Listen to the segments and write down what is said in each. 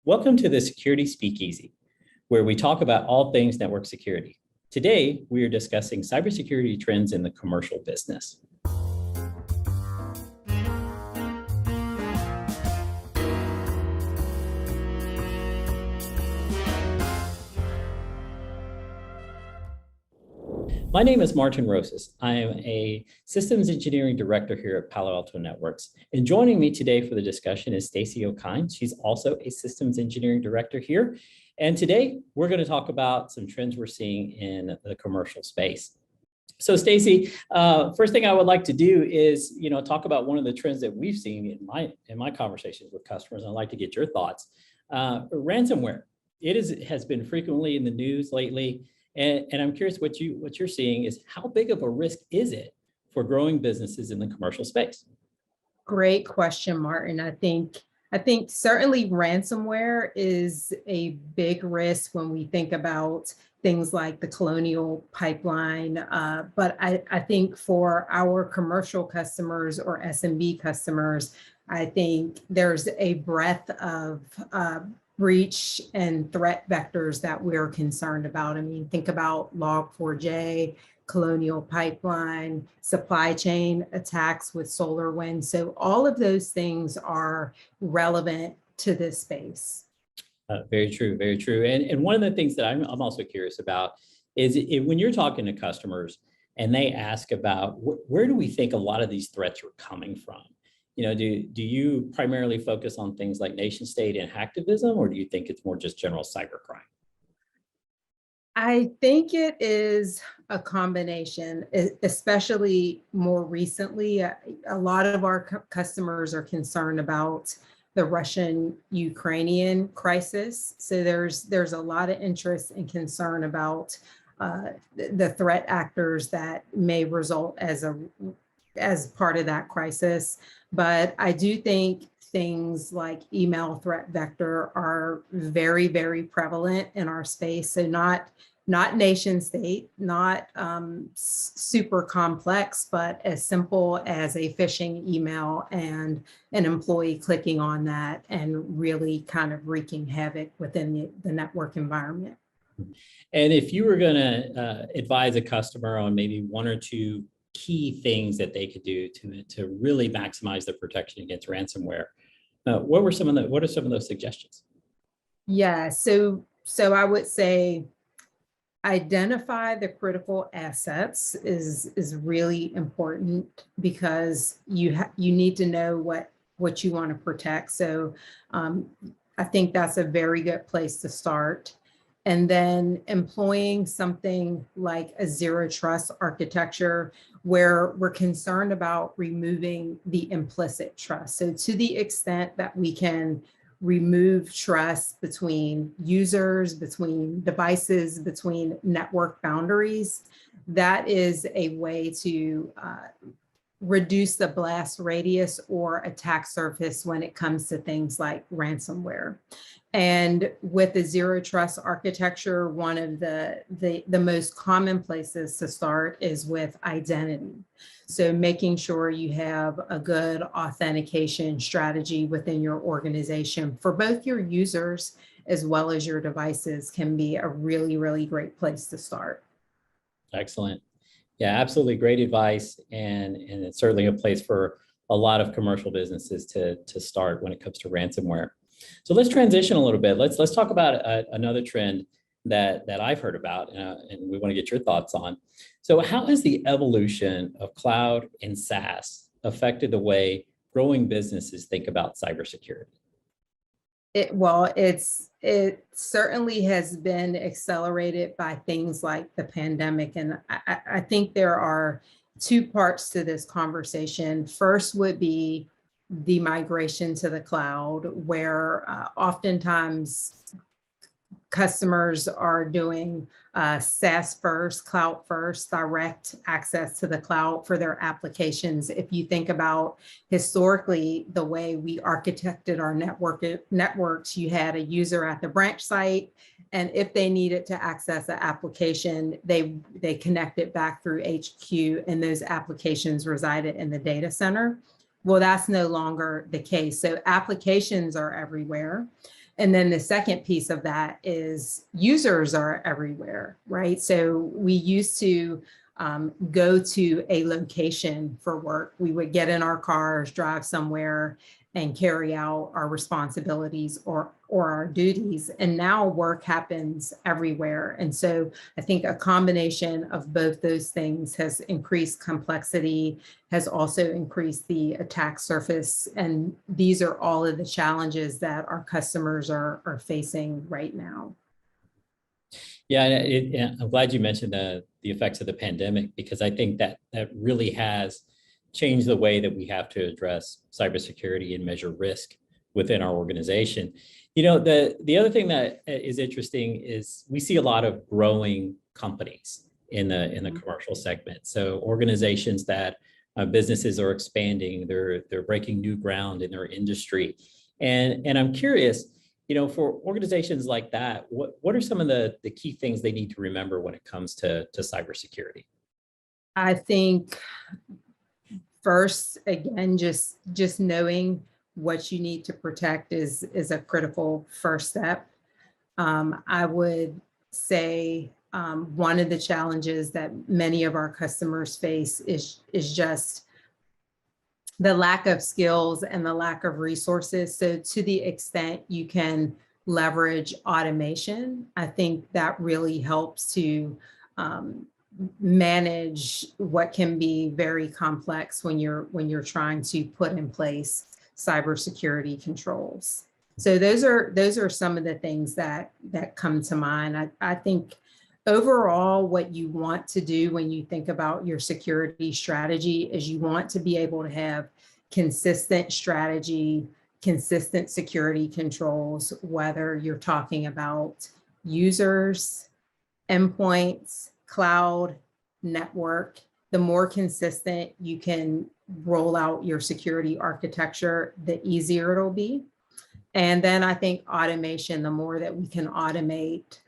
Welcome to the Security Speakeasy, where we talk about all things network security. Today, we are discussing cybersecurity trends in the commercial business. My name is Martin Rosas. I am a systems engineering director here at Palo-Alto Networks. And joining me today for the discussion is Stacy O'Kine. She's also a systems engineering director here. And today we're going to talk about some trends we're seeing in the commercial space. So Stacy, first thing I would like to do is, talk about one of the trends that we've seen in my conversations with customers. I'd like to get your thoughts. Ransomware. Has been frequently in the news lately. And I'm curious what you're seeing is how big of a risk is it for growing businesses in the commercial space? Great question, Martin. I think certainly ransomware is a big risk when we think about things like the Colonial Pipeline. But I think for our commercial customers or SMB customers, I think there's a breadth of breach and threat vectors that we're concerned about. I mean, think about Log4j, Colonial Pipeline, supply chain attacks with SolarWinds. So all of those things are relevant to this space. Very true, very true. And one of the things that I'm also curious about is when you're talking to customers and they ask about where do we think a lot of these threats are coming from? Do you primarily focus on things like nation state and hacktivism, or do you think it's more just general cybercrime? I think it is a combination, especially more recently. A lot of our customers are concerned about the Russian-Ukrainian crisis. So there's a lot of interest and concern about the threat actors that may result as part of that crisis. But I do think things like email threat vector are very, very prevalent in our space. So not nation state, not super complex, but as simple as a phishing email and an employee clicking on that and really kind of wreaking havoc within the network environment. And if you were going to advise a customer on maybe one or two key things that they could do to really maximize their protection against ransomware, what are some of those suggestions? Yeah, so I would say identify the critical assets is really important because you need to know what you want to protect. So I think that's a very good place to start. And then employing something like a zero trust architecture where we're concerned about removing the implicit trust. So to the extent that we can remove trust between users, between devices, between network boundaries, that is a way to reduce the blast radius or attack surface when it comes to things like ransomware. And with the zero trust architecture, one of the most common places to start is with identity. So making sure you have a good authentication strategy within your organization for both your users as well as your devices can be a really, really great place to start. Excellent. Yeah, absolutely great advice. And it's certainly a place for a lot of commercial businesses to start when it comes to ransomware. So let's transition a little bit. Let's talk about another trend that I've heard about, and we want to get your thoughts on. So how has the evolution of cloud and SaaS affected the way growing businesses think about cybersecurity? It certainly has been accelerated by things like the pandemic. And I think there are two parts to this conversation. First would be the migration to the cloud, where oftentimes customers are doing SaaS first, cloud first, direct access to the cloud for their applications. If you think about historically the way we architected our networks, you had a user at the branch site, and if they needed to access an application, they connected back through HQ, and those applications resided in the data center. Well, that's no longer the case. So applications are everywhere. And then the second piece of that is users are everywhere, right? So we used to go to a location for work. We would get in our cars, drive somewhere, and carry out our responsibilities or our duties. And now work happens everywhere. And so I think a combination of both those things has increased complexity, has also increased the attack surface. And these are all of the challenges that our customers are facing right now. Yeah, I'm glad you mentioned the effects of the pandemic, because I think that really has changed the way that we have to address cybersecurity and measure risk within our organization. You know, the other thing that is interesting is we see a lot of growing companies in the commercial segment. So organizations that businesses are expanding, they're breaking new ground in their industry, and I'm curious, you know, for organizations like that, what are some of the key things they need to remember when it comes to cybersecurity? I think first, again, just knowing what you need to protect is a critical first step. I would say one of the challenges that many of our customers face is just the lack of skills and the lack of resources. So to the extent you can leverage automation, I think that really helps to manage what can be very complex when you're trying to put in place cybersecurity controls. So those are some of the things that come to mind. I think overall, what you want to do when you think about your security strategy is you want to be able to have consistent strategy, consistent security controls, whether you're talking about users, endpoints, cloud, network. The more consistent you can roll out your security architecture, the easier it'll be. And then I think automation, the more that we can automate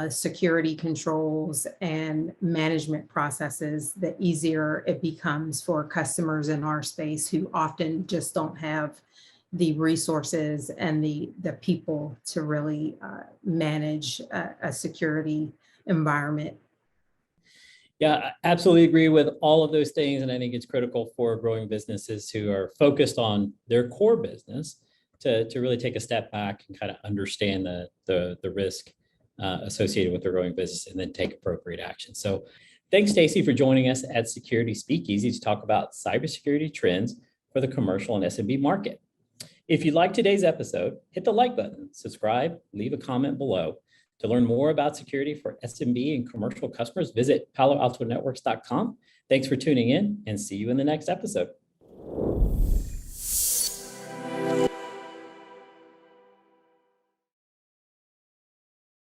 security controls and management processes, the easier it becomes for customers in our space who often just don't have the resources and the people to really manage a security environment. Yeah, I absolutely agree with all of those things. And I think it's critical for growing businesses who are focused on their core business to really take a step back and kind of understand the risk associated with their growing business and then take appropriate action. So thanks, Stacy, for joining us at Security Speakeasy to talk about cybersecurity trends for the commercial and SMB market. If you like today's episode, hit the like button, subscribe, leave a comment below. To learn more about security for SMB and commercial customers, visit paloaltonetworks.com. Thanks for tuning in and see you in the next episode.